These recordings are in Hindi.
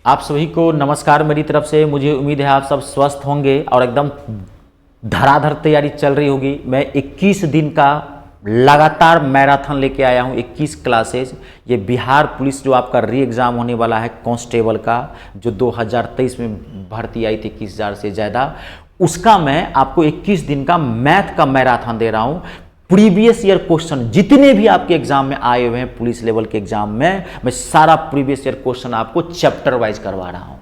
आप सभी को नमस्कार मेरी तरफ से। मुझे उम्मीद है आप सब स्वस्थ होंगे और एकदम धड़ाधड़ तैयारी चल रही होगी। मैं 21 दिन का लगातार मैराथन लेके आया हूँ, 21 क्लासेज। ये बिहार पुलिस जो आपका री एग्ज़ाम होने वाला है कांस्टेबल का, जो 2023 में भर्ती आई थी 21,000 से ज़्यादा, उसका मैं आपको 21 दिन का मैथ का मैराथन दे रहा हूँ। प्रीवियस ईयर क्वेश्चन जितने भी आपके एग्जाम में आए हुए हैं पुलिस लेवल के एग्जाम में, मैं सारा प्रीवियस ईयर क्वेश्चन आपको चैप्टर वाइज करवा रहा हूं।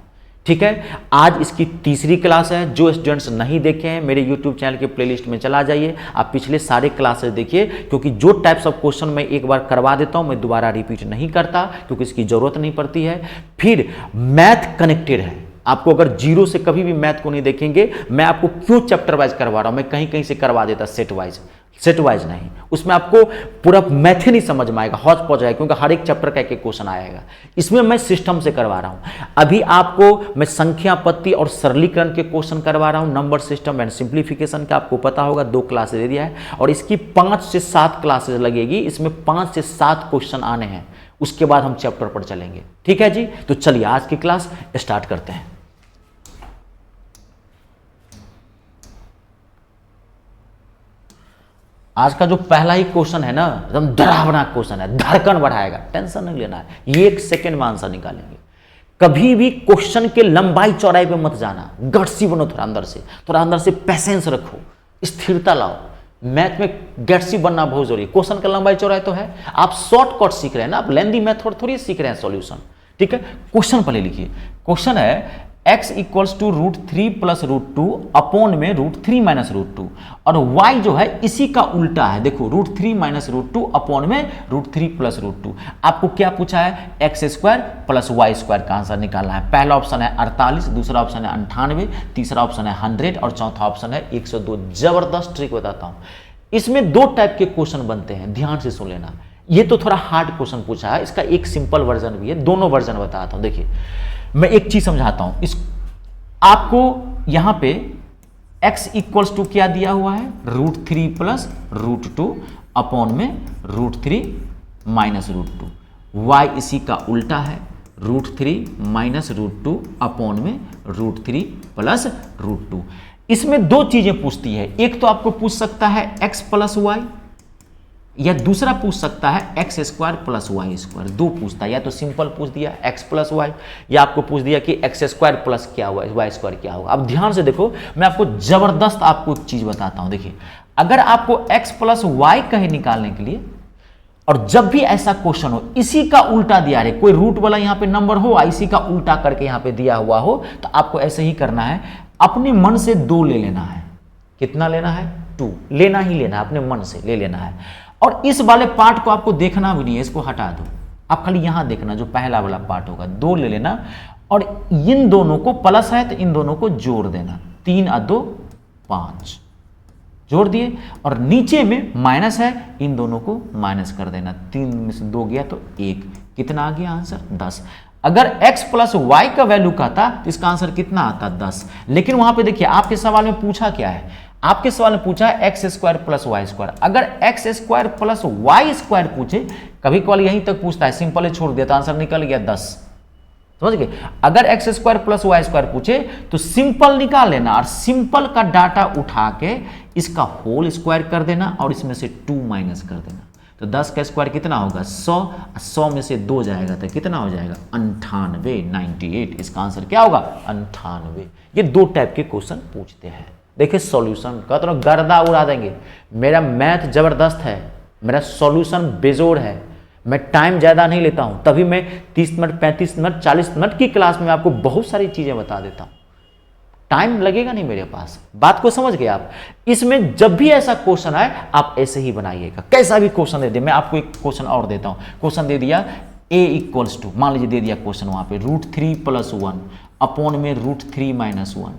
ठीक है, आज इसकी तीसरी क्लास है। जो स्टूडेंट्स नहीं देखे हैं मेरे यूट्यूब चैनल के प्लेलिस्ट में चला जाइए, आप पिछले सारे क्लासेस देखिए, क्योंकि जो टाइप्स ऑफ क्वेश्चन मैं एक बार करवा देता हूं मैं दोबारा रिपीट नहीं करता, क्योंकि इसकी जरूरत नहीं पड़ती है। फिर मैथ कनेक्टेड है, आपको अगर जीरो से कभी भी मैथ को नहीं देखेंगे, मैं आपको क्यों चैप्टर वाइज करवा रहा हूं, मैं कहीं कहीं से करवा देता सेट वाइज नहीं, उसमें आपको पूरा मैथ ही नहीं समझ में आएगा, हौच पौच जाएगा, क्योंकि हर एक चैप्टर का एक एक क्वेश्चन आएगा। इसमें मैं सिस्टम से करवा रहा हूं। अभी आपको मैं संख्या पत्ती और सरलीकरण के क्वेश्चन करवा रहा हूं, नंबर सिस्टम एंड सिंप्लीफिकेशन का। आपको पता होगा 2 क्लासेज दे दिया है और इसकी 5 से 7 क्लासेज लगेगी। इसमें 5 से 7 क्वेश्चन आने हैं, उसके बाद हम चैप्टर पर चलेंगे। ठीक है जी, तो चलिए आज की क्लास स्टार्ट करते हैं। आज का जो पहला ही क्वेश्चन है ना, एकदम डरावना क्वेश्चन है, धड़कन बढ़ाएगा, टेंशन नहीं लेना है, ये 1 सेकेंड में आंसर निकालेंगे। कभी भी क्वेश्चन के लंबाई चौड़ाई पे मत जाना, गट्सी बनो, थोड़ा अंदर से पैसेंस रखो, स्थिरता लाओ। मैथ में गट्सी बनना बहुत जरूरी है। क्वेश्चन का लंबाई चौड़ाई तो है, आप शॉर्टकट सीख रहे हैं ना, आप लेंदी मेथड थोड़ी सीख रहे हैं सॉल्यूशन। ठीक है, क्वेश्चन पहले लिखिए। क्वेश्चन है x equals to √3 plus √2 upon में √3 माइनस √2, और y जो है इसी का उल्टा है। देखो √3 माइनस √2 अपॉन में √3 प्लस √2। आपको क्या पूछा है, x² प्लस y² का आंसर निकालना है। पहला ऑप्शन है 48, दूसरा ऑप्शन है 98, तीसरा ऑप्शन है 100 और चौथा ऑप्शन है 102। जबरदस्त ट्रिक बताता हूं। इसमें 2 टाइप के क्वेश्चन बनते हैं, ध्यान से सुन लेना। ये तो थोड़ा हार्ड क्वेश्चन पूछा है, इसका एक सिंपल वर्जन भी है, दोनों वर्जन बताता हूं। देखिए मैं एक चीज समझाता हूं, इस आपको यहां पे x इक्वल्स टू क्या दिया हुआ है, √3 प्लस √2 अपॉन में √3 माइनस √2। y इसी का उल्टा है, √3 माइनस √2 अपॉन में √3 प्लस √2। इसमें 2 चीजें पूछती है, एक तो आपको पूछ सकता है x प्लस वाई, या दूसरा पूछ सकता है x² प्लस y²। 2 पूछता है, या तो सिंपल पूछ दिया x प्लस वाई, या आपको पूछ दिया कि x² प्लस क्या हुआ, y² क्या होगा। अब ध्यान से देखो, मैं आपको जबरदस्त आपको एक चीज बताता हूं। देखिए अगर आपको x प्लस वाई कहे निकालने के लिए, और जब भी ऐसा क्वेश्चन हो इसी का उल्टा दिया रहे, कोई रूट वाला यहां पे नंबर हो, इसी का उल्टा करके यहां पे दिया हुआ हो, तो आपको ऐसे ही करना है, अपने मन से 2 ले लेना है। कितना लेना है, 2 लेना ही लेना है, अपने मन से ले लेना है। और इस वाले पार्ट को आपको देखना भी नहीं है, इसको हटा दो, आप खाली यहां देखना, जो पहला वाला पार्ट होगा 2 ले लेना, और इन दोनों को प्लस है तो इन दोनों को जोड़ देना, 3 और 2 5 जोड़ दिए, और नीचे में माइनस है, इन दोनों को माइनस कर देना, 3 में से 2 गया तो 1, कितना आ गया आंसर, 10। अगर x प्लस वाई का वैल्यू का था तो इसका आंसर कितना आता, 10। लेकिन वहां पे देखिए आपके सवाल में पूछा क्या है, आपके सवाल में पूछा है x² प्लस y²। अगर x² प्लस y² पूछे, कभी कभार यहीं तक पूछता है, सिंपल ही छोड़ दिया तो आंसर निकल गया 10। समझ गए। अगर x² प्लस y² पूछे तो सिंपल निकाल लेना, और सिंपल का डाटा उठा के इसका होल स्क्वायर कर देना और इसमें से 2 माइनस कर देना, तो 10 का स्क्वायर कितना होगा, 100। 100 में से 2 जाएगा तो कितना हो जाएगा, 98, 98। इसका आंसर क्या होगा, 98। ये 2 टाइप के क्वेश्चन पूछते हैं। देखिए सॉल्यूशन का तो गर्दा उड़ा देंगे। मेरा मैथ जबरदस्त है, मेरा सॉल्यूशन बेजोड़ है, मैं टाइम ज़्यादा नहीं लेता हूं, तभी मैं 30 मिनट 35 मिनट 40 मिनट की क्लास में आपको बहुत सारी चीज़ें बता देता हूं। टाइम लगेगा नहीं मेरे पास, बात को समझ गए आप। इसमें जब भी ऐसा क्वेश्चन आए आप ऐसे ही बनाइएगा, कैसा भी क्वेश्चन दे दे। मैं आपको एक क्वेश्चन और देता हूं, क्वेश्चन दे दिया a इक्वल्स टू, मान लीजिए दे दिया क्वेश्चन वहां पे √3 प्लस 1 अपॉन में √3 minus 1,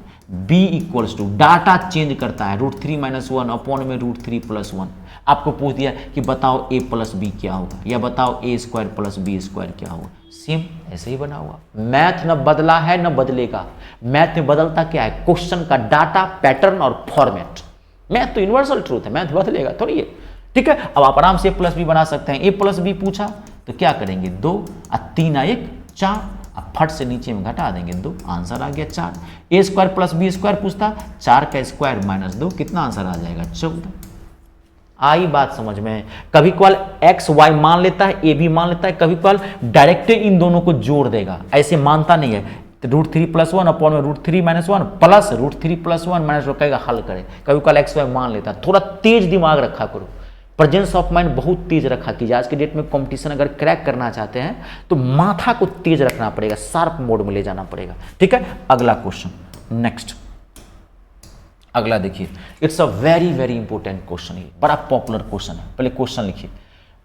b equals to, data change करता है, √3 माइनस 1 अपॉन में √3 प्लस 1। आपको पूछ दिया कि बताओ a प्लस बी क्या होगा, या बताओ a² प्लस b² क्या होगा। सेम ऐसे ही बना हुआ। मैथ न बदला है न बदलेगा। मैथ में बदलता क्या है, क्वेश्चन का डाटा, पैटर्न और फॉर्मेट। मैथ तो यूनिवर्सल ट्रूथ है, मैथ बदलेगा थोड़ी है। ठीक है, अब आप आराम से a प्लस बी बना सकते हैं। a प्लस बी पूछा तो क्या करेंगे, 2 और 3 1 4, अब फट से नीचे में घटा देंगे 2, आंसर आ गया 4। ए स्क्वायर प्लस बी स्क्वायर पूछता, 4 का स्क्वायर माइनस 2, कितना आंसर आ जाएगा 14। आई बात समझ में। कभी कभार एक्स वाई मान लेता है, ए भी मान लेता है, कभी कभार डायरेक्ट इन दोनों को जोड़ देगा, ऐसे मानता नहीं है। तो √3 + 1 अपॉन में √3 - 1 प्लस √3 + 1 माइनस कहेगा हल करे। कभी कभार एक्स वाई मान लेता है। थोड़ा तेज दिमाग रखा करो, प्रेजेंस ऑफ माइंड बहुत तेज रखा कीजिए। आज के डेट में कंपटीशन अगर क्रैक करना चाहते हैं तो माथा को तेज रखना पड़ेगा, शार्प मोड में ले जाना पड़ेगा। ठीक है, अगला क्वेश्चन नेक्स्ट। अगला देखिए, it's a very very important question, ये बड़ा पॉपुलर क्वेश्चन है। पहले क्वेश्चन लिखिए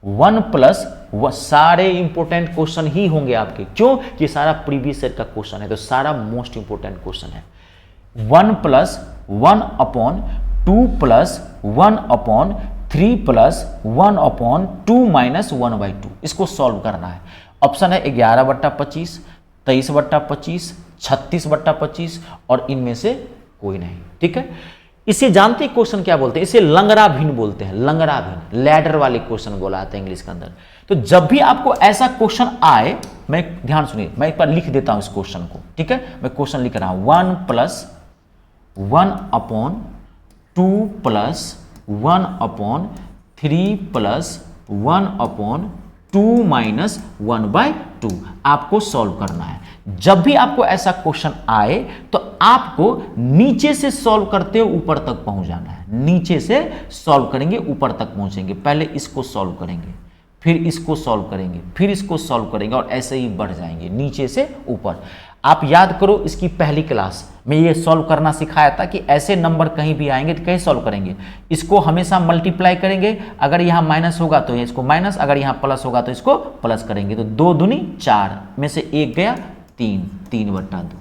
1 + सारे इंपॉर्टेंट क्वेश्चन ही होंगे आपके, क्यों कि सारा प्रीवियस ईयर का क्वेश्चन है, तो सारा मोस्ट इंपॉर्टेंट क्वेश्चन है। 1 + 1 अपॉन 2 + 1 अपॉन 3 + 1 अपॉन 2 - 1/2, इसको सॉल्व करना है। ऑप्शन है 11/25, 23/25, 36/25 और इनमें से कोई नहीं। ठीक है, इसे जानते हैं क्वेश्चन क्या बोलते हैं? इसे लंगड़ा भिन्न बोलते हैं, लंगड़ा भिन्न, लैडर वाले क्वेश्चन बोला जाता है इंग्लिश के अंदर। तो जब भी आपको ऐसा क्वेश्चन आए, मैं ध्यान सुनिए, मैं एक बार लिख देता हूं इस क्वेश्चन को। ठीक है, मैं क्वेश्चन लिख रहा हूं 1 + 1 अपॉन 2 + 1 अपॉन 3 + 1 अपॉन 2 - 1/2 आपको सॉल्व करना है। जब भी आपको ऐसा क्वेश्चन आए तो आपको नीचे से सॉल्व करते हुए ऊपर तक पहुंच जाना है। नीचे से सॉल्व करेंगे, ऊपर तक पहुंचेंगे। पहले इसको सॉल्व करेंगे, फिर इसको सॉल्व करेंगे, फिर इसको सॉल्व करेंगे और ऐसे ही बढ़ जाएंगे नीचे से ऊपर। आप याद करो, इसकी पहली क्लास में ये सॉल्व करना सिखाया था कि ऐसे नंबर कहीं भी आएंगे तो कैसे सॉल्व करेंगे। इसको हमेशा मल्टीप्लाई करेंगे, अगर यहाँ माइनस होगा तो इसको माइनस, अगर यहाँ प्लस होगा तो इसको प्लस करेंगे। तो 2 दूनी 4 में से 1 गया 3, 3/2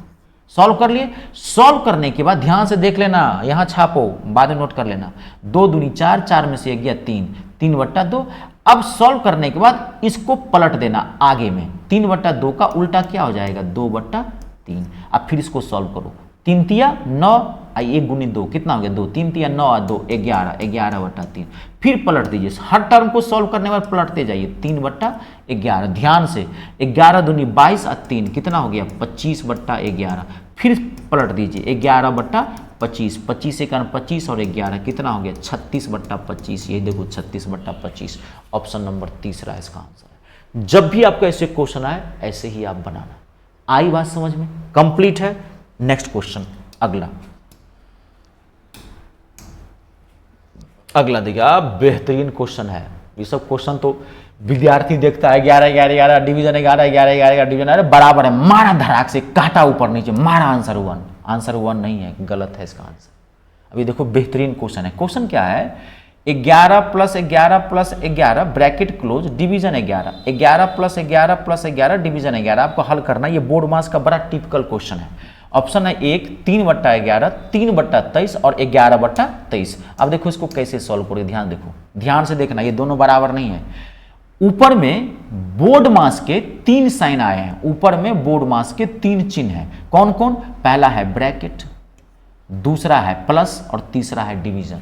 सॉल्व कर लिए। सॉल्व करने के बाद ध्यान से देख लेना, यहां छापो, बाद में नोट कर लेना। 2 दूनी 4, 4 में से 1 गया 3, 3/2। अब सॉल्व करने के बाद इसको पलट देना आगे में, 3/2 का उल्टा क्या हो जाएगा 2/3। अब फिर इसको सॉल्व करो, 3 तिया 9, 1 × 2 कितना हो गया 2, 3 तिया 9 और 2 11, 11/3। फिर पलट दीजिए, हर टर्म को सॉल्व करने के बाद पलटते जाइए, 3/11। ध्यान से 11 दूनी 22 और 3 कितना हो गया 25/11। फिर पलट दीजिए 11/25, 25 × 25 और 11 कितना हो गया 36/25। ये देखो 36/25, ऑप्शन नंबर तीसरा इसका आंसर है। जब भी आपको ऐसे क्वेश्चन आए ऐसे ही आप बनाना। आई बात समझ में? कंप्लीट है। नेक्स्ट क्वेश्चन, अगला देखिए, आप बेहतरीन क्वेश्चन है। ये सब क्वेश्चन तो विद्यार्थी देखता है 11 11 11 डिवीजन 11 11 11 डिवीजन, अरे बराबर है, मारा धड़ाक से, काटा ऊपर नीचे, मारा आंसर 1। आंसर 1 नहीं है, गलत है इसका आंसर। अभी देखो बेहतरीन क्वेश्चन है। क्वेश्चन क्या है? 11 + 11 + 11 ब्रैकेट क्लोज डिवीजन 11, 11 + 11 + 11 डिवीजन 11 आपको हल करना है। ये बोर्ड मास का बड़ा टिपिकल क्वेश्चन है। ऑप्शन है 1 3/11, 3/23 और 11/23। अब देखो इसको कैसे सॉल्व करोगे, ध्यान देखो, ध्यान से देखना, ये दोनों बराबर नहीं है। ऊपर में बोर्ड मास के 3 साइन आए हैं, ऊपर में बोर्ड मास के 3 चिन्ह हैं। कौन कौन? पहला है ब्रैकेट, दूसरा है प्लस और तीसरा है डिवीजन।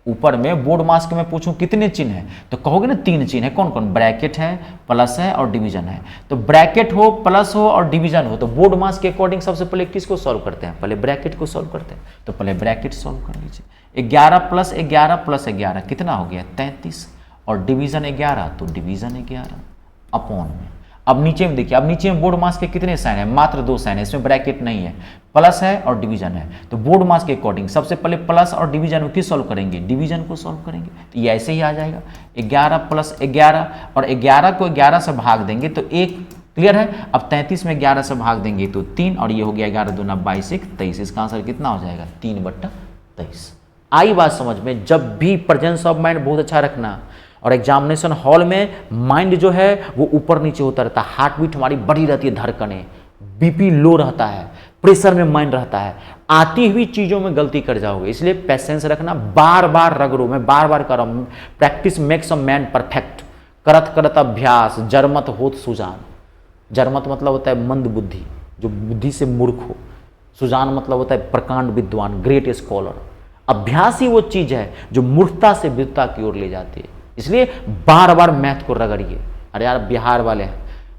ऊपर में बोर्ड मास के मैं पूछूं कितने चिन्ह हैं तो कहोगे ना 3 चिन्ह है। कौन कौन? ब्रैकेट है, प्लस है और डिवीजन है। तो ब्रैकेट हो, प्लस हो और डिवीजन हो तो बोर्ड मास के अकॉर्डिंग सबसे पहले किसको सॉल्व करते हैं? पहले ब्रैकेट को सॉल्व करते हैं। तो पहले ब्रैकेट सॉल्व कर लीजिए। 11 + 11 + 11 कितना हो गया 33 और डिवीजन 11 तो डिवीजन 11 अपॉन में। अब नीचे में देखिए, अब नीचे में बोर्ड मास के कितने साइन है? मात्र 2 साइन है, इसमें ब्रैकेट नहीं है, प्लस है और डिवीजन है। तो बोर्ड मास के अकॉर्डिंग सबसे पहले प्लस और डिवीजन को किस सॉल्व करेंगे? डिवीजन को सॉल्व करेंगे। तो ये ऐसे ही आ जाएगा 11 + 11 और 11 को 11 से भाग देंगे तो 1, क्लियर है। अब 33 में 11 से भाग देंगे तो 3 और ये हो गया 11 दूना 22 1 23। इसका आंसर कितना हो जाएगा 3/23। आई बात समझ में? जब भी प्रेजेंस ऑफ माइंड बहुत अच्छा रखना, और एग्जामिनेशन हॉल में माइंड जो है वो ऊपर नीचे होता रहता है, हार्ट बीट हमारी बढ़ी रहती है, धड़कने, बीपी लो रहता है, प्रेशर में माइंड रहता है, आती हुई चीज़ों में गलती कर जाओगे। इसलिए पेशेंस रखना, बार बार रगड़ो, मैं बार बार कर रहा हूँ, practice makes a man perfect, करत करत अभ्यास, जरमत होत सुजान। जरमत मतलब होता है मंद बुद्धि, जो बुद्धि से मूर्ख हो। सुजान मतलब होता है प्रकांड विद्वान, ग्रेट स्कॉलर। अभ्यास ही वो चीज़ है जो मूर्खता से विद्वता की ओर ले जाती है। इसलिए बार बार मैथ को रगड़िए। अरे यार बिहार वाले हैं,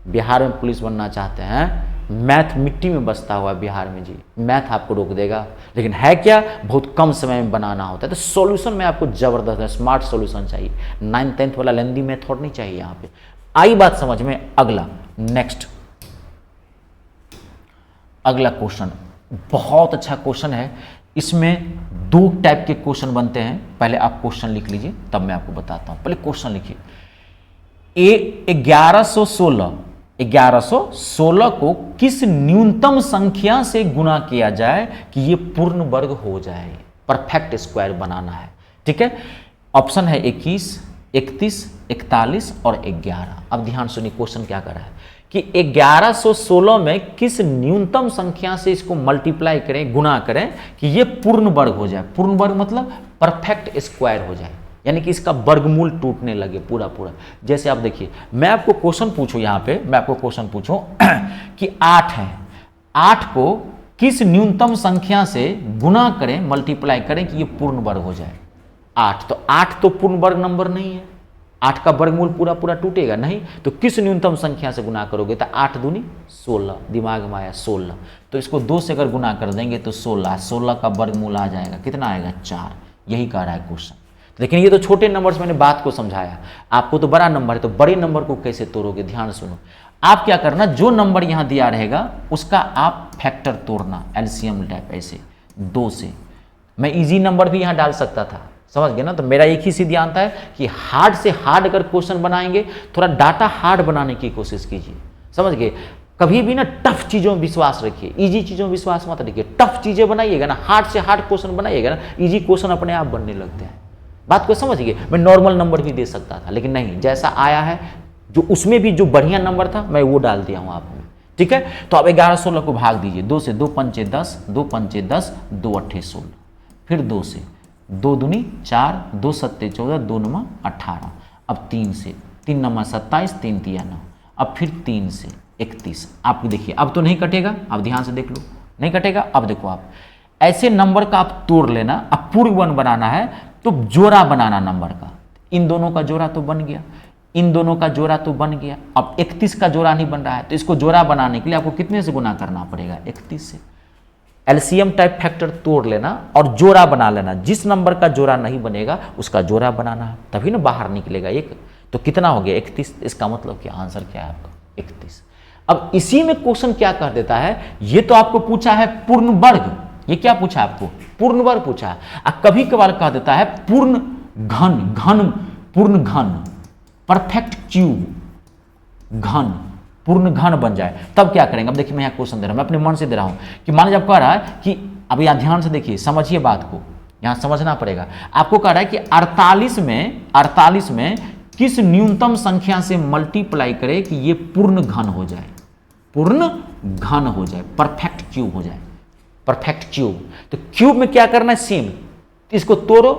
बिहार में पुलिस बनना चाहते हैं, मैथ मिट्टी में बसता हुआ है बिहार में जी, मैथ आपको रोक देगा। लेकिन है क्या, बहुत कम समय में बनाना होता है। तो सॉल्यूशन में आपको जबरदस्त है, स्मार्ट सॉल्यूशन चाहिए, 9th 10th वाला लेंदी मेथड नहीं चाहिए यहाँ पे। आई बात समझ में। अगला नेक्स्ट, अगला क्वेश्चन बहुत अच्छा क्वेश्चन है। इसमें 2 टाइप के क्वेश्चन बनते हैं। पहले आप क्वेश्चन लिख लीजिए, तब मैं आपको बताता हूं। पहले क्वेश्चन लिखिए। 1116 को किस न्यूनतम संख्या से गुणा किया जाए कि ये पूर्ण वर्ग हो जाए, परफेक्ट स्क्वायर बनाना है। ठीक है, ऑप्शन है 21, 31, 41 और 11। अब ध्यान सुनिए क्वेश्चन क्या कर रहा है कि 1116 में किस न्यूनतम संख्या से इसको मल्टीप्लाई करें, गुणा करें कि ये पूर्ण वर्ग हो जाए। पूर्ण वर्ग मतलब परफेक्ट स्क्वायर हो जाए, यानी कि इसका वर्गमूल टूटने लगे पूरा पूरा। जैसे आप देखिए, मैं आपको क्वेश्चन पूछूं, यहाँ पे मैं आपको क्वेश्चन पूछूं कि 8 है, 8 को किस न्यूनतम संख्या से गुणा करें, मल्टीप्लाई करें कि ये पूर्ण वर्ग हो जाए। 8 तो पूर्ण वर्ग नंबर नहीं है, 8 का वर्गमूल पूरा पूरा टूटेगा नहीं। तो किस न्यूनतम संख्या से गुना करोगे, तो 8 दूनी 16, दिमाग में आया 16। तो इसको 2 से अगर गुना कर देंगे तो 16 का वर्गमूल आ जाएगा, कितना आएगा 4। यही कह रहा है क्वेश्चन। लेकिन ये तो छोटे नंबर से मैंने बात को समझाया, आपको तो बड़ा नंबर है, तो बड़े नंबर को कैसे तोड़ोगे। ध्यान सुनो, आप क्या करना, जो नंबर यहाँ दिया रहेगा उसका आप फैक्टर तोड़ना, एलसीएम टाइप ऐसे 2 से। मैं इजी नंबर भी यहाँ डाल सकता था, समझ गए ना। तो मेरा एक ही सिद्धांत है कि हार्ड से हार्ड अगर क्वेश्चन बनाएंगे, थोड़ा डाटा हार्ड बनाने की कोशिश कीजिए, समझ गए। कभी भी ना टफ चीज़ों में विश्वास रखिए, इजी चीज़ों में विश्वास मत रखिए। टफ चीज़ें बनाइएगा ना, हार्ड से हार्ड क्वेश्चन बनाइएगा ना, इजी क्वेश्चन अपने आप बनने लगते हैं। बात को समझिए। मैं नॉर्मल नंबर भी दे सकता था, लेकिन नहीं, जैसा आया है जो उसमें भी जो बढ़िया नंबर था मैं वो डाल दिया हूँ आप में। ठीक है, तो अब 1116 को भाग दीजिए, 2 से, 2 पंचे 10, 2 पंचे 10, 2 अट्ठे 16, फिर 2 से, 2 दूनी 4, 2 सत्ते 14, 2 नमा 18। अब 3 से, 3 नमा 27, 3 तिया 9, अब फिर 3 से 31। आप देखिए अब तो नहीं कटेगा, अब ध्यान से देख लो, नहीं कटेगा। अब देखो आप ऐसे नंबर का आप तोड़ लेना। अब पूर्ण वन बनाना है तो जोड़ा बनाना नंबर का, इन दोनों का जोड़ा तो बन गया, इन दोनों का जोड़ा तो बन गया। अब 31 का जोड़ा नहीं बन रहा है, तो इसको जोड़ा बनाने के लिए आपको कितने से गुना करना पड़ेगा, 31 से। एलसीएम टाइप फैक्टर तोड़ लेना और जोड़ा बना लेना। जिस नंबर का जोड़ा नहीं बनेगा उसका जोड़ा बनाना है, तभी ना बाहर निकलेगा एक। तो कितना हो गया 31। इसका मतलब क्या, आंसर क्या है आपका 31। अब इसी में क्वेश्चन क्या कर देता है, ये तो आपको पूछा है पूर्ण वर्ग, ये क्या पूछा है आपको, पूर्ण वर्ग पूछा है। कभी कभार कह देता है पूर्ण घन, पूर्ण घन, परफेक्ट क्यूब, घन, पूर्ण घन बन जाए, तब क्या करेंगे। अब देखिए मैं यहाँ क्वेश्चन दे रहा हूँ, मैं अपने मन से दे रहा हूँ कि मान लीजिए आप कह रहा है कि, अब यहाँ ध्यान से देखिए, समझिए बात को, यहाँ समझना पड़ेगा। आपको कह रहा है कि 48 में किस न्यूनतम संख्या से मल्टीप्लाई करे कि ये पूर्ण घन हो जाए, पूर्ण घन हो जाए, परफेक्ट क्यूब हो जाए, परफेक्ट क्यूब। तो क्यूब में क्या करना है, सेम, इसको तोड़ो,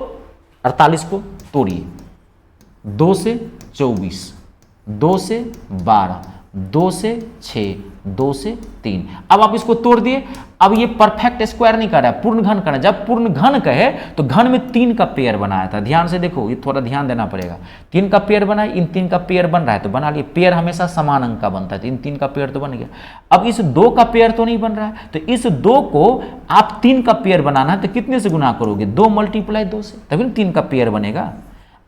48 को तोड़िए, 2 से 24, 2 से 12, 2 से 6, 2 से 3। अब आप इसको तोड़ दिए। अब ये परफेक्ट स्क्वायर नहीं कर रहा है, पूर्ण घन कर रहा है। जब पूर्ण घन कहे तो घन में 3 का पेयर बनाया था, ध्यान से देखो, ये थोड़ा ध्यान देना पड़ेगा। 3 का पेयर बनाए, इन 3 का पेयर बन रहा है तो बना लिए। पेयर हमेशा समान अंक का बनता है, तो इन 3 का पेयर तो बन गया। अब इस 2 का पेयर तो नहीं बन रहा है, तो इस 2 को आप 3 का पेयर बनाना है तो कितने से गुना करोगे, 2 मल्टीप्लाई 2 से, तभी 3 का पेयर बनेगा।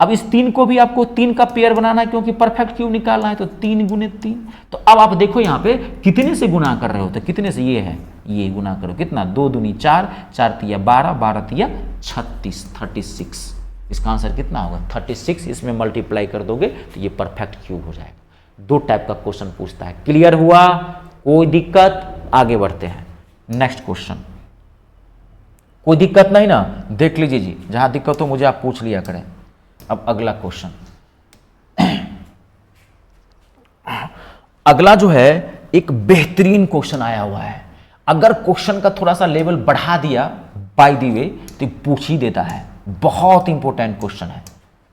अब इस 3 को भी आपको 3 का पेयर बनाना है, क्योंकि परफेक्ट क्यूब निकालना है, तो 3 गुने 3। तो अब आप देखो यहाँ पे कितने से गुना कर रहे हो, तो कितने से, ये है, ये गुना करो, कितना, 2 दूनी 4, 4 तिया 12, 12 तिया 36, 36। इसका आंसर कितना होगा 36। इसमें मल्टीप्लाई कर दोगे तो ये परफेक्ट क्यूब हो जाएगा। 2 टाइप का क्वेश्चन पूछता है। क्लियर हुआ, कोई दिक्कत, आगे बढ़ते हैं नेक्स्ट क्वेश्चन। कोई दिक्कत नहीं ना, देख लीजिए जी, जहां दिक्कत हो मुझे आप पूछ लिया करें। अब अगला क्वेश्चन, अगला जो है एक बेहतरीन क्वेश्चन आया हुआ है। अगर क्वेश्चन का थोड़ा सा लेवल बढ़ा दिया बाय द वे तो पूछ ही देता है। बहुत इंपॉर्टेंट क्वेश्चन है।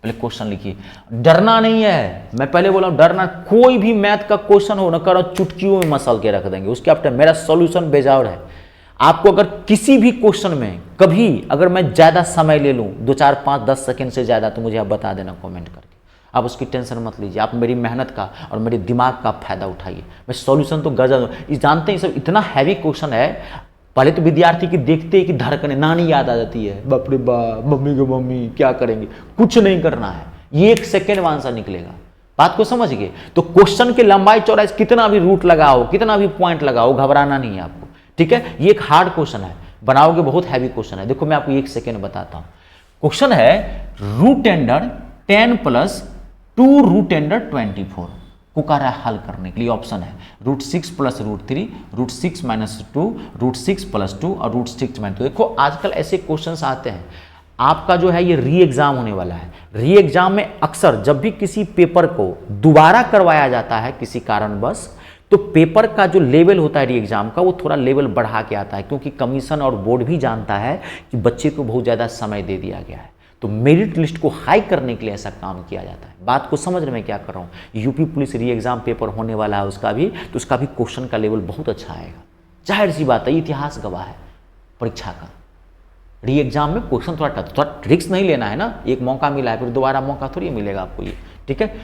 पहले क्वेश्चन लिखिए, डरना नहीं है, मैं पहले बोला हूं डरना, कोई भी मैथ का क्वेश्चन हो ना करो, चुटकियों में मसल के रख देंगे, उसके आफ्टर मेरा सॉल्यूशन बेजोड़ है। आपको अगर किसी भी क्वेश्चन में कभी अगर मैं ज़्यादा समय ले लूँ, 2, 4, 5, 10 सेकंड से ज़्यादा, तो मुझे आप बता देना कमेंट करके। आप उसकी टेंशन मत लीजिए, आप मेरी मेहनत का और मेरे दिमाग का फायदा उठाइए। मैं सॉल्यूशन तो गजब, ये जानते हैं सब इतना हैवी क्वेश्चन है। पहले तो विद्यार्थी की देखते हैं कि धड़कने, नानी याद आ जाती है, बाप रे बाप, मम्मी को मम्मी क्या करेंगे, कुछ नहीं करना है, ये 1 सेकेंड में आंसर निकलेगा। बात को समझ गए? तो क्वेश्चन की लंबाई चौड़ाई कितना भी रूट लगाओ, कितना भी पॉइंट लगाओ, घबराना नहीं है आपको, ठीक है। ये एक हार्ड क्वेश्चन है, बनाओगे बहुत हैवी क्वेश्चन है। देखो मैं आपको 1 सेकेंड बताता हूं। क्वेश्चन है root under 10 plus 2 root under 24 को कह रहा है हल करने के लिए। ऑप्शन है √6 प्लस √3, √6 माइनस 2, √6 प्लस 2 और √6 माइनस 2। देखो आजकल ऐसे क्वेश्चंस आते हैं, आपका जो है ये री एग्जाम होने वाला है। री एग्जाम में अक्सर जब भी किसी पेपर को दोबारा करवाया जाता है किसी कारणवश, तो पेपर का जो लेवल होता है री एग्जाम का, वो थोड़ा लेवल बढ़ा के आता है, क्योंकि कमीशन और बोर्ड भी जानता है कि बच्चे को बहुत ज़्यादा समय दे दिया गया है। तो मेरिट लिस्ट को हाई करने के लिए ऐसा काम किया जाता है। बात को समझ रहे मैं क्या कर रहा हूँ? यूपी पुलिस री एग्जाम पेपर होने वाला है उसका भी, तो उसका भी क्वेश्चन का लेवल बहुत अच्छा आएगा। जाहिर सी बात है, इतिहास गवाह है परीक्षा का। री एग्जाम में क्वेश्चन थोड़ा रिस्क नहीं लेना है ना, एक मौका मिला है फिर दोबारा मौका थोड़ी मिलेगा आपको ये, ठीक है।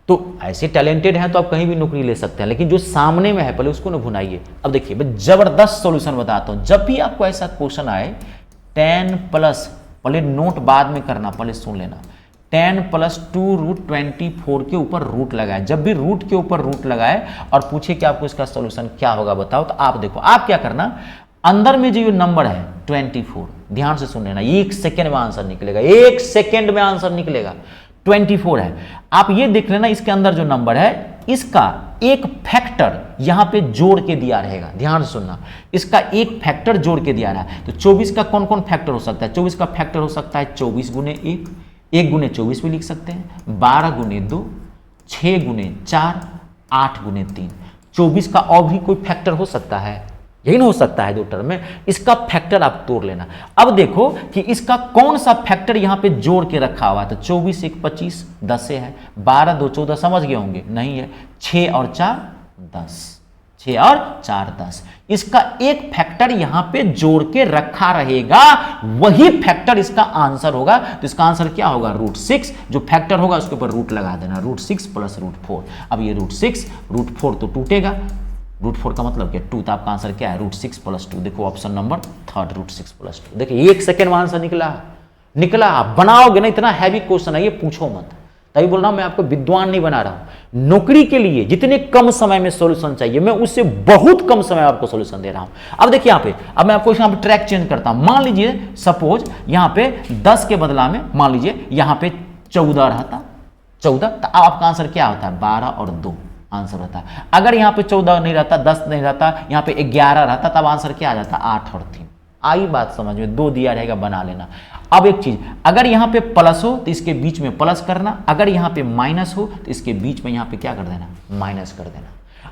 तो ऐसे टैलेंटेड हैं तो आप कहीं भी नौकरी ले सकते हैं, लेकिन जो सामने में है पहले उसको ना भुनाइए। अब देखिए मैं जबरदस्त सॉल्यूशन बताता हूं। जब भी आपको ऐसा क्वेश्चन आए 10 प्लस, पहले नोट बाद में करना, पहले सुन लेना, 10 प्लस 2 रूट 24 के ऊपर रूट लगाए। जब भी रूट के ऊपर रूट लगाए और पूछे कि आपको इसका सॉल्यूशन क्या होगा बताओ, तो आप देखो आप क्या करना, अंदर में जो नंबर है 24, ध्यान से सुन लेना, 1 सेकेंड में आंसर निकलेगा, 1 सेकेंड में आंसर निकलेगा। 24 है, आप ये देख लेना इसके अंदर जो नंबर है इसका एक फैक्टर यहां पे जोड़ के दिया रहेगा। ध्यान से सुनना, इसका एक फैक्टर जोड़ के दिया रहा है। तो 24 का कौन कौन फैक्टर हो सकता है? 24 का फैक्टर हो सकता है 24 गुने 1, 1 गुने 24 भी लिख सकते हैं, 12 गुने 2, 6 गुने 4, 8 गुने 3। 24 का और भी कोई फैक्टर हो सकता है, यही ना हो सकता है 2 टर्म में, इसका फैक्टर आप तोड़ लेना। अब देखो कि इसका कौन सा फैक्टर यहां पे जोड़ के रखा हुआ है। तो 24 1 25, 10 से है, 12 2 14, समझ गए होंगे, नहीं है, 6 और 4 10, 6 और 4 10। इसका एक फैक्टर यहां पे जोड़ के रखा रहेगा, वही फैक्टर इसका आंसर होगा। तो इसका आंसर क्या होगा? √6। जो फैक्टर होगा उसके ऊपर रूट लगा देना, √6 प्लस √4। अब ये √6 √4 तो टूटेगा, √4 का मतलब क्या? 2। तो आपका आंसर क्या है? √6 प्लस 2। देखो ऑप्शन नंबर 3, √6 प्लस 2। देखिए 1 सेकेंड में आंसर निकला। आप बनाओगे ना, इतना हैवी क्वेश्चन है ये, पूछो मत। तभी बोल रहा हूं मैं आपको विद्वान नहीं बना रहा हूं। नौकरी के लिए जितने कम समय में सॉल्यूशन चाहिए, मैं उससे बहुत कम समय आपको सॉल्यूशन दे रहा हूं। अब देखिए यहाँ पे, अब मैं आपको यहाँ पे ट्रैक चेंज करता हूं। मान लीजिए सपोज यहाँ पे 10 के बदला में मान लीजिए यहाँ पे 14 रहता, 14, तो आपका आंसर क्या होता है? 12 और 2 आंसर होता है। अगर यहाँ पे 14 नहीं रहता, 10 नहीं रहता, यहाँ पे 11 रहता, तब आंसर क्या आ जाता? 8 और 3। आई बात समझ में? 2 दिया रहेगा, बना लेना। अब एक चीज, अगर यहाँ पे प्लस हो तो इसके बीच में प्लस करना, अगर यहाँ पे माइनस हो तो इसके बीच में यहाँ पे क्या कर देना? माइनस कर देना।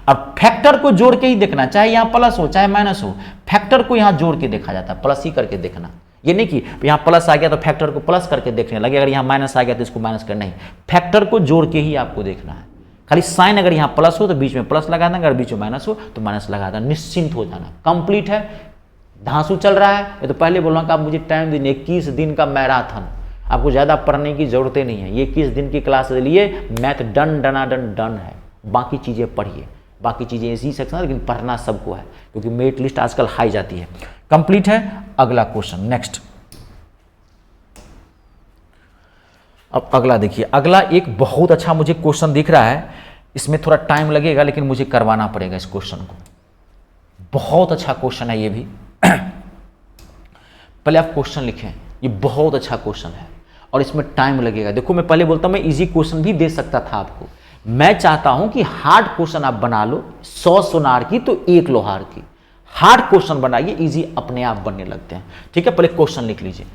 अब फैक्टर को जोड़ के ही देखना, चाहे यहाँ प्लस हो चाहे माइनस हो, फैक्टर को यहाँ जोड़ के देखा जाता है, प्लस ही करके देखना। ये नहीं कि यहाँ प्लस आ गया तो फैक्टर को प्लस करके देखने लगे, अगर यहाँ माइनस आ गया तो इसको माइनस करना, नहीं, फैक्टर को जोड़ के ही आपको देखना है। खाली साइन अगर यहाँ प्लस हो तो बीच में प्लस लगा देना, अगर बीच में माइनस हो तो माइनस लगा देना, निश्चिंत हो जाना। कंप्लीट है। धांसू चल रहा है, मैं तो पहले बोल रहा हूँ कि आप मुझे टाइम दीजिए, 21 दिन का मैराथन, आपको ज़्यादा पढ़ने की जरूरत नहीं है। ये 21 दिन की क्लास लिए मैथ डन है, बाकी चीज़ें पढ़िए, बाकी चीज़ें इसी सेक्शन, लेकिन पढ़ना सबको है, क्योंकि मेरिट लिस्ट आजकल हाई जाती है। कंप्लीट है। अगला क्वेश्चन, नेक्स्ट। अब अगला देखिए, अगला एक बहुत अच्छा मुझे क्वेश्चन दिख रहा है, इसमें थोड़ा टाइम लगेगा लेकिन मुझे करवाना पड़ेगा इस क्वेश्चन को। बहुत अच्छा क्वेश्चन है ये भी। पहले आप क्वेश्चन लिखें, ये बहुत अच्छा क्वेश्चन है और इसमें टाइम लगेगा। देखो मैं पहले बोलता हूं मैं इजी क्वेश्चन भी दे सकता था आपको, मैं चाहता हूं कि हार्ड क्वेश्चन आप बना लो, 100 सोनार की तो 1 लोहार की। हार्ड क्वेश्चन बनाइए, इजी अपने आप बनने लगते हैं। ठीक है, पहले क्वेश्चन लिख लीजिए।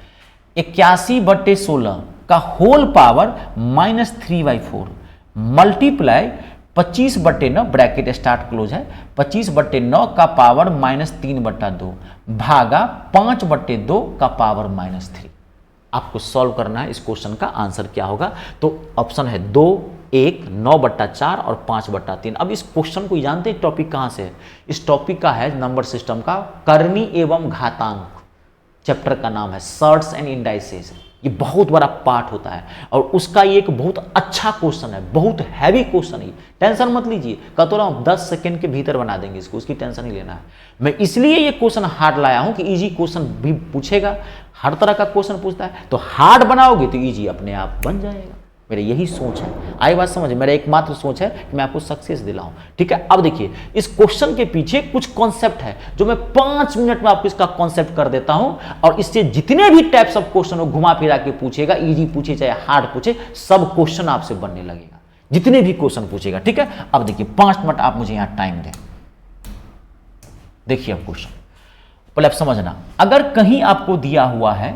81/16 का whole power -3/4 multiply 25/9 bracket start close है, 25/9 का पावर -3/2 भागा 5/2 का पावर -3। आपको सॉल्व करना है इस क्वेश्चन का आंसर क्या होगा। तो ऑप्शन है 2, 1, 9/4 और 5/3। अब इस क्वेश्चन को जानते हैं टॉपिक कहां से है? इस टॉपिक का है नंबर सिस्टम का करनी एवं घातांक, चैप्टर का नाम है सर्ट्स एंड इंडाइसेस। ये बहुत बड़ा पार्ट होता है और उसका ये एक बहुत अच्छा क्वेश्चन है, बहुत हैवी क्वेश्चन है। टेंशन मत लीजिए, कहता रहा हूँ 10 सेकंड के भीतर बना देंगे इसको, उसकी टेंशन नहीं लेना है। मैं इसलिए ये क्वेश्चन हार्ड लाया हूँ कि इजी क्वेश्चन भी पूछेगा, हर तरह का क्वेश्चन पूछता है, तो हार्ड बनाओगे तो इजी अपने आप बन जाएगा। मेरा यही सोच है, आई बात समझ, मेरा एकमात्र सोच है कि मैं आपको सक्सेस दिलाऊं। ठीक है, अब देखिए इस क्वेश्चन के पीछे कुछ कॉन्सेप्ट है जो मैं 5 मिनट में आपको इसका कॉन्सेप्ट कर देता हूं, और इससे जितने भी टाइप्स ऑफ क्वेश्चन हो घुमा फिरा के पूछेगा, इजी पूछे चाहे हार्ड पूछे, सब क्वेश्चन आपसे बनने लगेगा, जितने भी क्वेश्चन पूछेगा। ठीक है, अब देखिए 5 मिनट आप मुझे यहां टाइम दें। देखिए अब क्वेश्चन पहले आप समझना, अगर कहीं आपको दिया हुआ है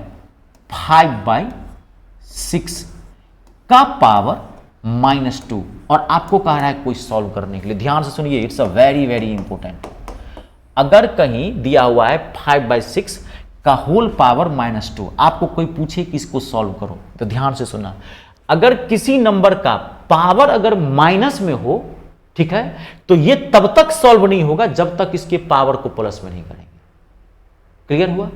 5/6 का पावर -2 और आपको कह रहा है कोई सॉल्व करने के लिए, ध्यान से सुनिए, it's a very very important. अगर कहीं दिया हुआ है 5/6 का होल पावर -2, आपको कोई पूछे कि इसको सॉल्व करो, तो ध्यान से सुनना, अगर किसी नंबर का पावर अगर माइनस में हो, ठीक है, तो ये तब तक सॉल्व नहीं होगा जब तक इसके पावर को प्लस में नहीं करेंगे। क्लियर हुआ?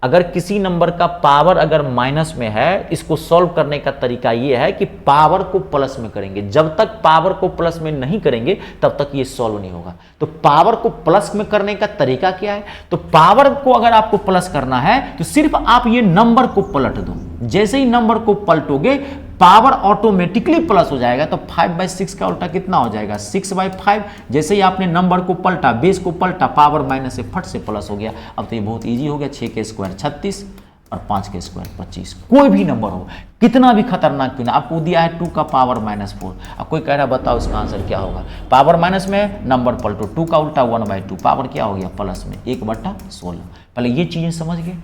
अगर किसी नंबर का पावर अगर माइनस में है, इसको सॉल्व करने का तरीका यह है कि पावर को प्लस में करेंगे, जब तक पावर को प्लस में नहीं करेंगे तब तक ये सॉल्व नहीं होगा। तो पावर को प्लस में करने का तरीका क्या है? तो पावर को अगर आपको प्लस करना है तो सिर्फ आप ये नंबर को पलट दो, जैसे ही नंबर को पलटोगे पावर ऑटोमेटिकली प्लस हो जाएगा। तो 5/6 का उल्टा कितना हो जाएगा? 6/5। जैसे ही आपने नंबर को पलटा, बेस को पलटा, पावर माइनस से फट से प्लस हो गया। अब तो ये बहुत इजी हो गया, 6 के स्क्वायर 36 और 5 के स्क्वायर 25, कोई भी नंबर हो, कितना भी खतरनाक क्यों ना। आपको दिया है 2 का पावर -4, अब कोई कह रहा है बताओ इसका आंसर क्या होगा? पावर माइनस में नंबर पलटो, 2 का उल्टा 1/2, पावर क्या हो गया? प्लस में 1/16। पहले ये चीजें समझ गए,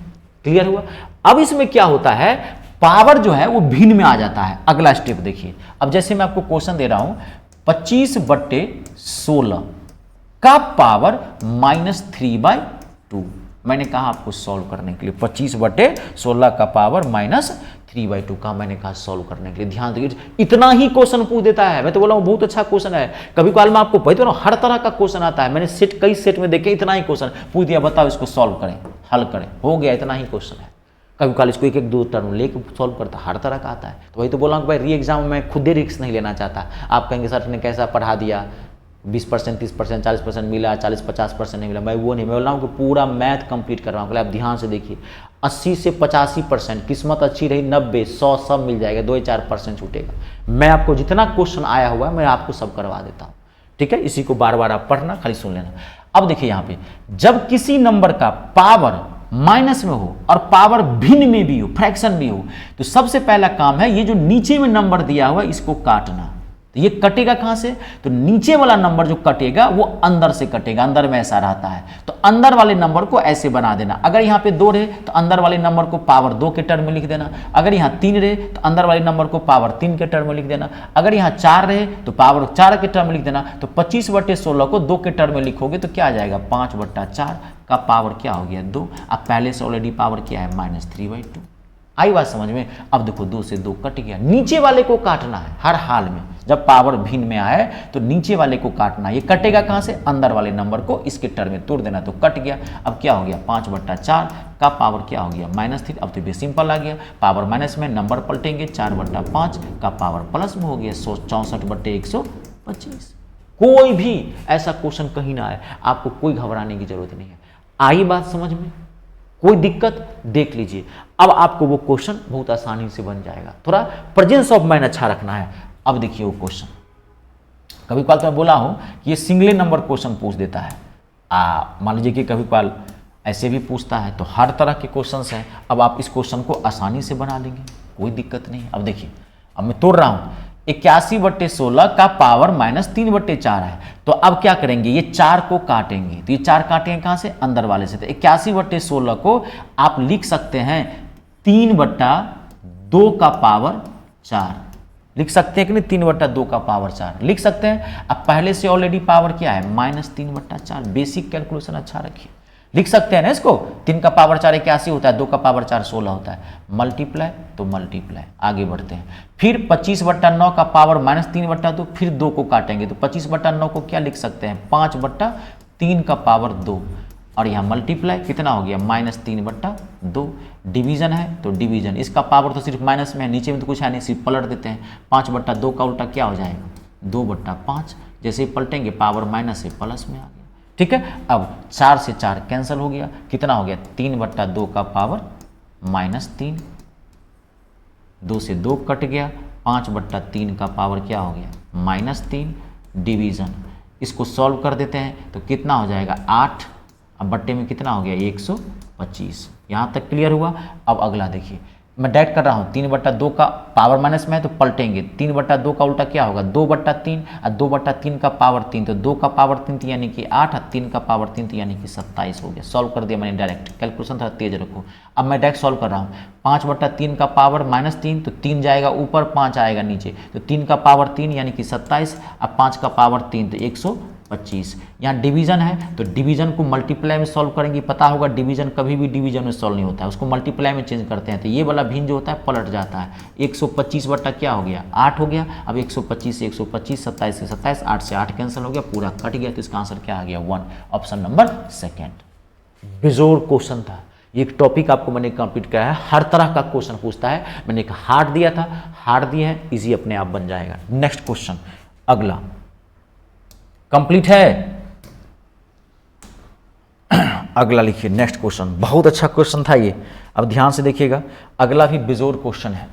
क्लियर हुआ? अब इसमें क्या होता है, पावर जो है वो भिन्न में आ जाता है। अगला स्टेप देखिए, अब जैसे मैं आपको क्वेश्चन दे रहा हूं 25/16 का पावर -3/2, मैंने कहा आपको सॉल्व करने के लिए 25/16 का पावर -3/2 का मैंने कहा सॉल्व करने के लिए। ध्यान दीजिए, इतना ही क्वेश्चन पूछ देता है। मैं तो बोला हूं बहुत अच्छा क्वेश्चन है, कभी कभार मैं आपको बता रहा हूं हर तरह का क्वेश्चन आता है। मैंने कई सेट में देखे, इतना ही क्वेश्चन पूछ दिया, बताओ इसको सॉल्व करें, हल करें, हो गया, इतना ही क्वेश्चन है। कभी कल इसको 1-1, 2 टर्म लेके सॉल्व करता, हर तरह का आता है। तो वही तो बोला कि भाई री एग्जाम में खुद ही रिस्क नहीं लेना चाहता। आप कहेंगे सर ने कैसा पढ़ा दिया, 20%, 30%, 40% मिला, 40-50% नहीं मिला, मैं वो नहीं, मैं बोल रहा हूँ कि पूरा मैथ कंप्लीट कर रहा हूँ। आप ध्यान से देखिए, 80 से 85%, किस्मत अच्छी रही 90, 100 सब मिल जाएगा, 2-4% छूटेगा। मैं आपको जितना क्वेश्चन आया हुआ है मैं आपको सब करवा देता हूँ। ठीक है, इसी को बार बार आप पढ़ना, खाली सुन लेना। अब देखिए यहाँ पे, जब किसी नंबर का पावर माइनस में हो और पावर भिन्न में भी हो, फ्रैक्शन भी हो, तो सबसे पहला काम है ये जो नीचे में नंबर दिया हुआ है इसको काटना। तो ये कटेगा कहां से? तो नीचे वाला नंबर जो कटेगा वो अंदर से कटेगा, अंदर में ऐसा रहता है। तो अंदर वाले नंबर को ऐसे बना देना। अगर यहाँ पे 2 रहे तो अंदर वाले नंबर को पावर 2 के टर्म में लिख देना। अगर यहाँ 3 रहे तो अंदर वाले नंबर को पावर 3 के टर्म में लिख देना। अगर यहाँ 4 रहे तो पावर 4 के टर्म में लिख देना। तो 25/16 को 2 के टर्म में लिखोगे तो क्या आ जाएगा? 5/4 का पावर क्या हो गया? 2। अब पहले से ऑलरेडी पावर क्या है? -3/2। आई बात समझ में? अब देखो 2 से 2 कट गया, नीचे वाले को काटना है हर हाल में। जब पावर भिन्न में आए तो नीचे वाले को काटना। ये कटेगा कहां से? अंदर वाले नंबर को इसके टर्म में तोड़ देना, तो कट गया। अब क्या हो गया? 5/4 का पावर क्या हो गया? -3। अब तो भी सिंपल आ गया, पावर माइनस में नंबर पलटेंगे, 4/5 का पावर प्लस में हो गया, 64/125। कोई भी ऐसा क्वेश्चन कहीं ना आए, आपको कोई घबराने की जरूरत नहीं है। आई बात समझ में? कोई दिक्कत? देख लीजिए, अब आपको वो क्वेश्चन बहुत आसानी से बन जाएगा। थोड़ा प्रेजेंस ऑफ माइंड अच्छा रखना है। अब देखिए वो क्वेश्चन, कभी कभार तो मैं बोला हूं कि ये सिंगल नंबर क्वेश्चन पूछ देता है। मान लीजिए कि कभी कभार ऐसे भी पूछता है, तो हर तरह के क्वेश्चंस हैं। अब आप इस क्वेश्चन को आसानी से बना लेंगे, कोई दिक्कत नहीं। अब देखिए, अब मैं तोड़ रहा हूं, 81/16 का पावर -3/4 है। तो अब क्या करेंगे? ये 4 को काटेंगे, तो ये 4 काटेंगे कहां से? अंदर वाले से। तो 81/16 को आप लिख सकते हैं 3/2 का पावर 4 लिख सकते हैं कि नहीं? 3/2 का पावर 4 लिख सकते हैं। अब पहले से ऑलरेडी पावर क्या है? -3/4। बेसिक कैलकुलेशन अच्छा रखिए, लिख सकते हैं ना इसको। 3 का पावर 4 81 होता है, 2 का पावर 4 16 होता है। मल्टीप्लाई तो मल्टीप्लाई, आगे बढ़ते हैं। फिर 25/9 का पावर -3/2, फिर 2 को काटेंगे तो 25/9 को क्या लिख सकते हैं? 5/3 का पावर 2। और यहाँ मल्टीप्लाई कितना हो गया -3/2। डिवीजन है तो डिवीजन, इसका पावर तो सिर्फ माइनस में है, नीचे में तो कुछ है नहीं, सिर्फ पलट देते हैं। 5/2 का उल्टा क्या हो जाएगा 2/5, जैसे ही पलटेंगे पावर माइनस से प्लस में आ गया। ठीक है, अब 4 से 4 कैंसिल हो गया, कितना हो गया 3/2 का पावर -3, 2 से 2 कट गया, 5/3 का पावर क्या हो गया -3। डिवीजन, इसको सॉल्व कर देते हैं तो कितना हो जाएगा 8, अब बट्टे में कितना हो गया 125। यहाँ तक क्लियर हुआ। अब अगला देखिए, मैं डायरेक्ट कर रहा हूँ, 3/2 का पावर माइनस में है तो पलटेंगे, 3/2 का उल्टा क्या होगा 2/3, और 2/3 का पावर 3, तो 2 का पावर 3 यानी कि 8, और 3 का पावर 3 यानी कि 27 हो गया। सॉल्व कर दिया मैंने डायरेक्ट, कैलकुलेशन थोड़ा तेज रखो। अब मैं डायरेक्ट सॉल्व कर रहा हूँ, 5/3 का पावर -3, तो 3 जाएगा ऊपर, 5 आएगा नीचे, तो 3 का पावर 3 यानी कि 27, अब 5 का पावर 3 तो 125। यहाँ डिवीजन है तो डिवीजन को मल्टीप्लाई में सॉल्व करेंगे, पता होगा डिवीजन कभी भी डिवीजन में सॉल्व नहीं होता है, उसको मल्टीप्लाई में चेंज करते हैं, तो ये वाला भिन्न जो होता है पलट जाता है। 125 बटा क्या हो गया 8 हो गया। अब 125 से 125, 27 से 27, 8 से 8 कैंसिल हो गया, पूरा कट गया, तो इसका आंसर क्या आ गया 1, ऑप्शन नंबर सेकेंड। बेजोड़ क्वेश्चन था, ये एक टॉपिक आपको मैंने कंप्लीट किया है, हर तरह का क्वेश्चन पूछता है। मैंने एक हार्ड दिया था, हार्ड दिए हैं, इजी अपने आप बन जाएगा। नेक्स्ट क्वेश्चन, अगला कंप्लीट है। अगला लिखिए, नेक्स्ट क्वेश्चन, बहुत अच्छा क्वेश्चन था ये, अब ध्यान से देखिएगा, अगला भी बेजोड़ क्वेश्चन है।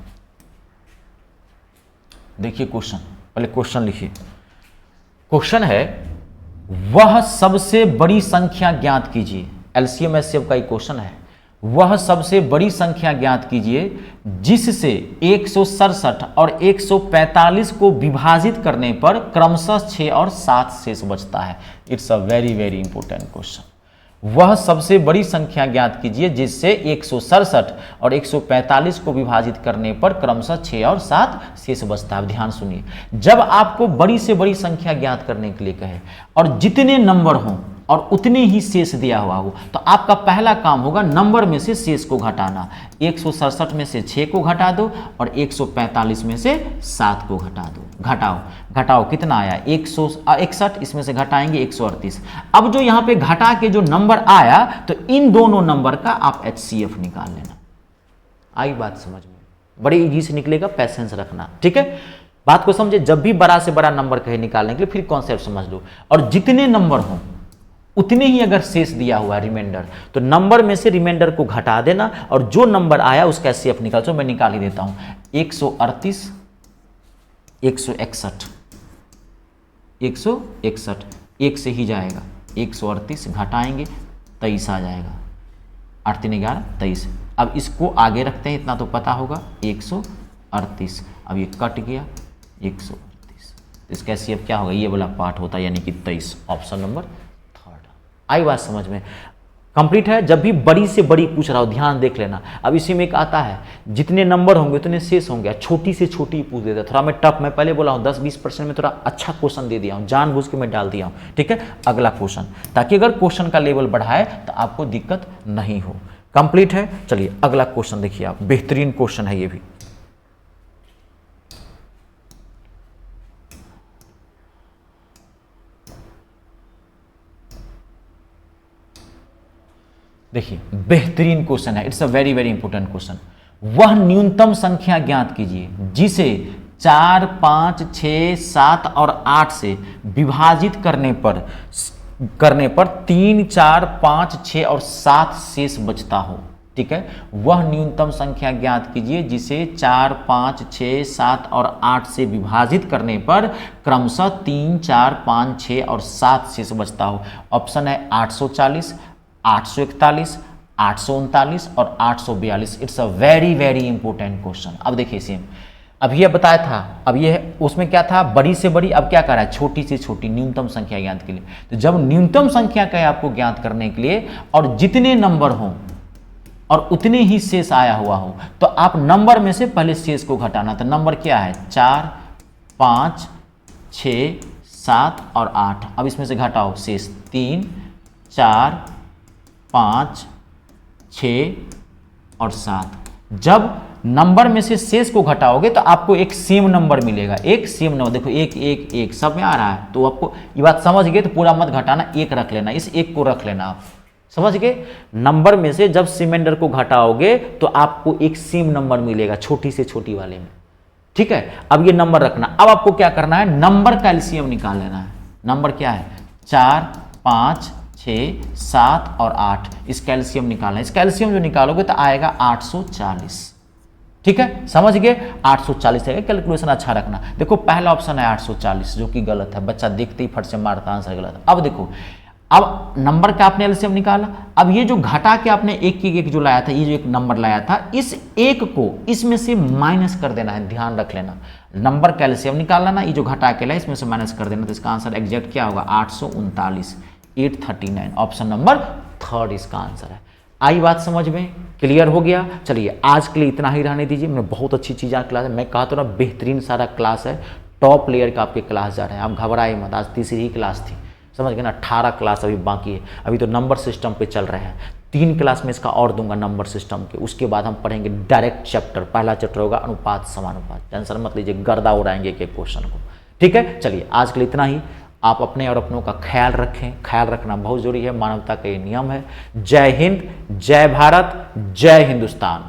देखिए क्वेश्चन, पहले क्वेश्चन लिखिए। क्वेश्चन है, वह सबसे बड़ी संख्या ज्ञात कीजिए, एलसीएम एचसीएफ का ही क्वेश्चन है। वह सबसे बड़ी संख्या ज्ञात कीजिए जिससे 167 और 145 को विभाजित करने पर क्रमशः 6 और 7 शेष बचता है। It's a very very important question. वह सबसे बड़ी संख्या ज्ञात कीजिए जिससे 167 और 145 को विभाजित करने पर क्रमशः 6 और 7 शेष बचता है। ध्यान सुनिए, जब आपको बड़ी से बड़ी संख्या ज्ञात करने के लिए कहे और जितने नंबर हों और उतने ही शेष दिया हुआ हो, तो आपका पहला काम होगा नंबर में से शेष को घटाना। 167 में से 6 को घटा दो और 145 में से 7 को घटा दो। घटाओ घटाओ, कितना आया 161, इसमें से घटाएंगे 138। अब जो यहाँ पे घटा के जो नंबर आया, तो इन दोनों नंबर का आप HCF निकाल लेना। आई बात समझ में? बड़ी इजी से निकलेगा, पैसेंस रखना, ठीक है। बात को समझे, जब भी बड़ा से बड़ा नंबर कहे निकालने के लिए, फिर कॉन्सेप्ट समझ लो। और जितने नंबर हों उतने ही अगर शेष दिया हुआ रिमाइंडर, तो नंबर में से रिमाइंडर को घटा देना और जो नंबर आया उसका HCF निकाल। तो मैं निकाल ही देता हूं, 138, 161, 161, एक से ही जाएगा, 138 घटाएंगे 23 आ जाएगा, 8 3 11 23। अब इसको आगे रखते हैं, इतना तो पता होगा, 138। अब ये कट गया 138, इसका HCF क्या होगा, ये वाला पार्ट होता है, यानी कि 23, ऑप्शन नंबर। आई बात समझ में? कंप्लीट है। जब भी बड़ी से बड़ी पूछ रहा हो, ध्यान देख लेना। अब इसी में एक आता है, जितने नंबर होंगे उतने शेष होंगे, छोटी से छोटी पूछ देता है। थोड़ा मैं टफ, मैं पहले बोला हूँ 10-20% में थोड़ा अच्छा क्वेश्चन दे दिया हूँ, जानबूझ के मैं डाल दिया हूँ, ठीक है। अगला क्वेश्चन, ताकि अगर क्वेश्चन का लेवल बढ़ाए तो आपको दिक्कत नहीं हो। कंप्लीट है। चलिए अगला क्वेश्चन देखिए आप, बेहतरीन क्वेश्चन है ये भी। देखिए बेहतरीन क्वेश्चन है, it's a very very important question. वह न्यूनतम संख्या ज्ञात कीजिए जिसे 4, 5, 6, 7 और 8 से विभाजित करने पर 3, 4, 5, 6 और 7 शेष बचता हो, ठीक है। वह न्यूनतम संख्या ज्ञात कीजिए जिसे 4, 5, 6, 7 और 8 से विभाजित करने पर क्रमशः 3, 4, 5, 6 और 7 शेष बचता हो। ऑप्शन है 840, 841, 839 और 842। It's a very very important question. अब देखिए सेम, अब ये बताया था, अब ये उसमें क्या था, बड़ी से बड़ी, अब क्या कर रहा है, छोटी से छोटी न्यूनतम संख्या ज्ञात के लिए। तो जब न्यूनतम संख्या का है आपको ज्ञात करने के लिए और जितने नंबर हों और उतने ही शेष आया हुआ हो, तो आप नंबर में से पहले शेष को घटाना। तो नंबर क्या है, 4, 5, 6, 7 और 8। अब इसमें से घटाओ शेष, 3, 4, 5, 6 और 7। जब नंबर में से शेष को घटाओगे तो आपको एक सेम नंबर मिलेगा, एक सेम नंबर। देखो 1 1 1 सब में आ रहा है, तो आपको ये बात समझ गए तो पूरा मत घटाना, एक रख लेना, इस एक को रख लेना आप, समझ गए? नंबर में से जब सिमेंडर को घटाओगे तो आपको एक सेम नंबर मिलेगा छोटी से छोटी वाले में, ठीक है। अब ये नंबर रखना, अब आपको क्या करना है, नंबर का एलसीएम निकाल लेना है। नंबर क्या है, 4, 5, 6, 7 और 8, इसका एलसीएम निकालना है। इसका एलसीएम जो निकालोगे तो आएगा 840, ठीक है, समझ गए? 840 है, कैलकुलेशन अच्छा रखना। देखो पहला ऑप्शन है 840 जो कि गलत है, बच्चा देखते ही फट से मारता, आंसर गलत। अब देखो, अब नंबर का आपने एलसीएम निकाला, अब ये जो घटा के आपने एक की एक जो लाया था, ये जो एक नंबर लाया था, इस एक को इसमें से माइनस कर देना है, ध्यान रख लेना। नंबर का एलसीएम निकालना ना, ये जो घटा के लाया इसमें से माइनस कर देना, तो इसका आंसर एग्जैक्ट क्या होगा, 839, 839, ऑप्शन नंबर 3 इसका आंसर है। आई बात समझ में, क्लियर हो गया? चलिए आज के लिए इतना ही रहने दीजिए। मैं बहुत अच्छी चीज़ क्लास है, मैं कहा तो ना बेहतरीन सारा क्लास है, टॉप लेयर का आपके क्लास जा रहे हैं, आप घबराए मत। आज तीसरी ही क्लास थी, समझ गए ना, 18 क्लास अभी बाकी है। अभी तो नंबर सिस्टम पे चल रहे हैं, 3 क्लास में इसका और दूंगा नंबर सिस्टम के। उसके बाद हम पढ़ेंगे डायरेक्ट चैप्टर, पहला चैप्टर होगा अनुपात समानुपात। टेंशन मत लीजिए, गर्दा उड़ाएंगे एक क्वेश्चन को, ठीक है। चलिए आज के लिए इतना ही। आप अपने और अपनों का ख्याल रखें, ख्याल रखना बहुत जरूरी है, मानवता का ये नियम है। जय हिंद, जय भारत, जय हिंदुस्तान।